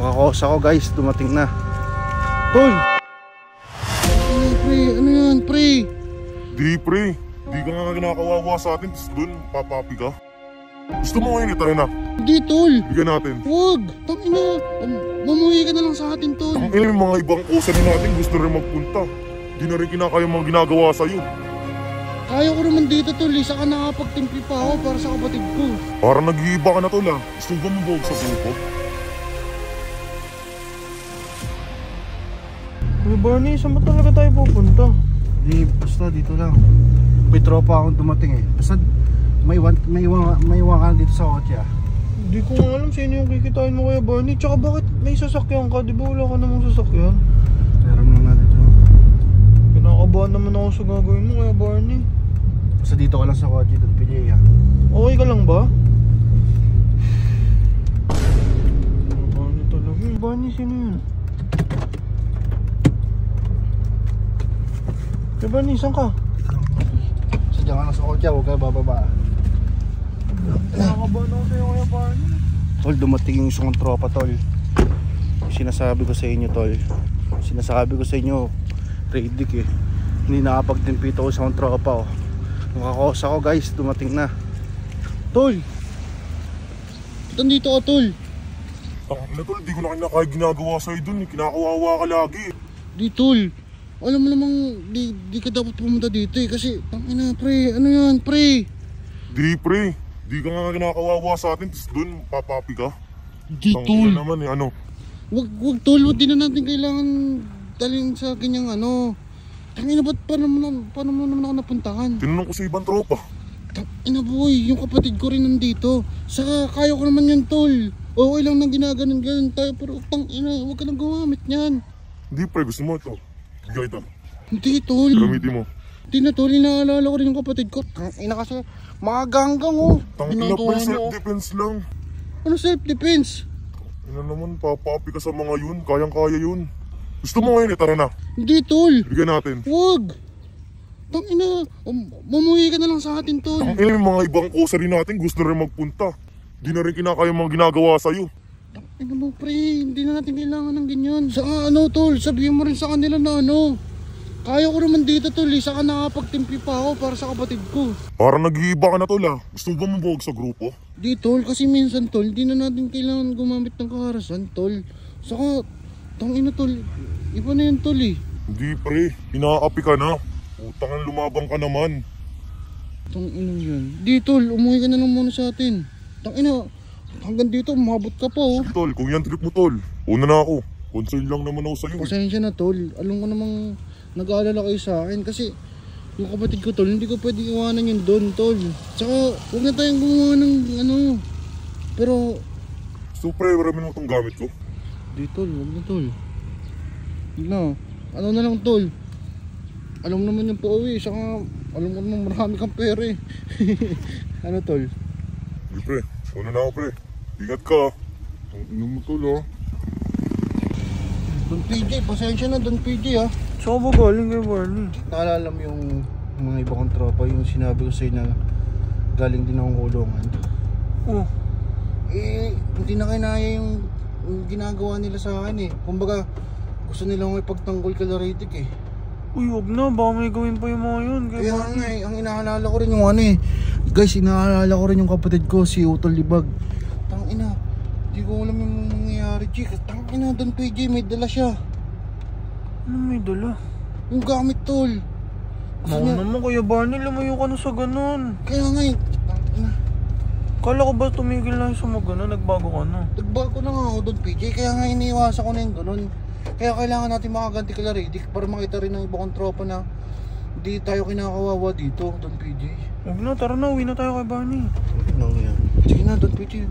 Makakosa ko guys, dumating na. Tol! Ano pre? Ano yan pre? Di pre, di ka nga kinakawawa sa atin, tapos dun papapi ka. Gusto mo ngayon, tara na. Hindi tol! Bigyan natin. Huwag! Tangina! Mamuhi ka na lang sa atin tol. Ang ina, mga ibang kusa din natin gusto rin magpunta. Di na rin kinakaya mga ginagawa sa'yo. Kaya ko naman dito tol, isa ka nakapagtimpli pa ako para sa kapatid ko. Parang nag-iiba ka na tol ah. Gusto ba mabawag sa grupo? Kuya Barney, saan ba talaga tayo pupunta? Di, basta dito lang. May tropa akong dumating eh. Basta may iwan ka dito sa kotse ah. Hindi ko nga alam sino yung kikitain mo Kuya Barney. Tsaka bakit may sasakyan ka? Di ba wala ka namang sasakyan? Meron lang natin ito. Kinakabahan naman ako sa gagawin mo Kuya Barney. Basta dito ka lang sa kotse, doon PJ ah. Okay ka lang ba? Kuya Barney talaga. Kuya Barney, sino yun? Kuya Barney, saan ka? Sadya ka lang sa kotse, huwag ka bababa. Kinakabahan ako sa'yo Kuya Barney. Tol, dumating yung isang tropa tol. Sinasabi ko sa inyo tol. Sinasabi ko sa inyo, Radic eh. Hindi nakapagtimpito ko sa akong tropa oh. Makakosa ko guys, dumating na. Tol! Ba't nandito ka tol? Tangina tol, di ko na kinakaya ginagawa sa'yo dun eh. Kinakawawa ka lagi. Di tol. Alam mo namang di ka dapat pumunta dito eh. Kasi, tangina pre, ano yan pre? Di pre, di ka nga kinakawawa sa atin, tapos dun papapi ka. Di tol. Tangina naman eh, ano? Wag tol, wag din na natin kailangan dalhin sa ganyang ano. Tangina ba't paano mo naman ako napuntahan? Tinanong ko sa ibang tropa. Tangina boy, yung kapatid ko rin nandito. Saka kaya ko naman yan tol. Okay lang nang ginaganon tayo pero tangina, wag ka nang gumamit niyan. Hindi pre, gusto mo ito. Bigay ito. Hindi tol. Gamitin mo. Hindi na tol, inaalala ko rin yung kapatid ko. Tangina kasi mga ganggang oh. Tangina pre, self-defense lang. Ano self-defense? Ano naman, papapi ka sa mga yun. Kayang-kaya yun. Gusto mo ngayon, tara na. Hindi tol. Bigyan natin. Huwag. Tangina, mamuhi ka na lang sa atin tol. Ang ina, mga ibang kusa rin natin gusto rin magpunta. Di na rin kinakaya mga ginagawa sa'yo. Tangina mo pre, hindi na natin kailangan ng ganyan. Saka ano tol, sabihin mo rin sa kanila na ano. Kaya ko naman dito tol, isa ka nakapagtimpli pa ako para sa kapatid ko. Parang nag-iiba ka na tol ah. Gusto ba mabawag sa grupo? Di tol, kasi minsan tol, di na natin kailangan gumamit ng kaharasan tol. Saka, tangina tol, iba na yun tol eh. Hindi pre, inaapi ka na. Utangan lumabang ka naman. Tangina yun. Di tol, umuwi ka na lang muna sa atin. Tangina, hanggang dito umabot ka pa oh. Tol, kung yan trip mo tol, una na ako. Concern lang naman ako sa'yo. Pasensya na tol, alam ko namang nag-aalala kayo sa akin kasi yung kapatid ko tol, hindi ko pwede iwanan yun doon tol. Tsaka huwag na tayong gumawa ng ano. Pero So pre, marami mo itong gamit ko. di tol, huwag na tol. Huwag na, ano na lang tol. Alam mo naman yung pauwi, saka alam mo naman marami kang pera eh. Ano tol? Hindi pre, una na ako pre. Ingat ka. Ano mo tol ah. Don PJ, pasensya na Don PJ ha. Saan ba galing Kuya Barney? Naalala mo yung mga iba kong tropa, yung sinabi ko sa'yo na galing din akong kulungan. Oh. Eh, hindi na kinaya yung ginagawa nila sa akin eh. Kumbaga, gusto nilang may pagtanggol kala Radic eh. Uy, huwag na. Baka may gawin pa yung mga yun. Kaya nga eh, ang inaalala ko rin yung ano eh. Guys, inaalala ko rin yung kapatid ko, si Utol Libag. Tangina, di ko alam yung nangyayari, Chick. Tangina, Don PJ, may dala siya. Ano may dala? Yung gamit tol. Gusto Mao niya, naman Kuya Barney, lumayo ka na sa ganun. kaya nga eh. Tangina, Kala ko ba tumigil na yung sa mga ganun? Nagbago ka na. nagbago na nga ako Don PJ, kaya nga iniiwasan ko na yung ganun. Kaya kailangan natin makaganti kala Radic para makita rin ng iba kong tropa na hindi tayo kinakawawa dito, Don PJ. Huwag na, tara na. Uwi na tayo kay Barney. Ano yan? Sige na, Don PJ.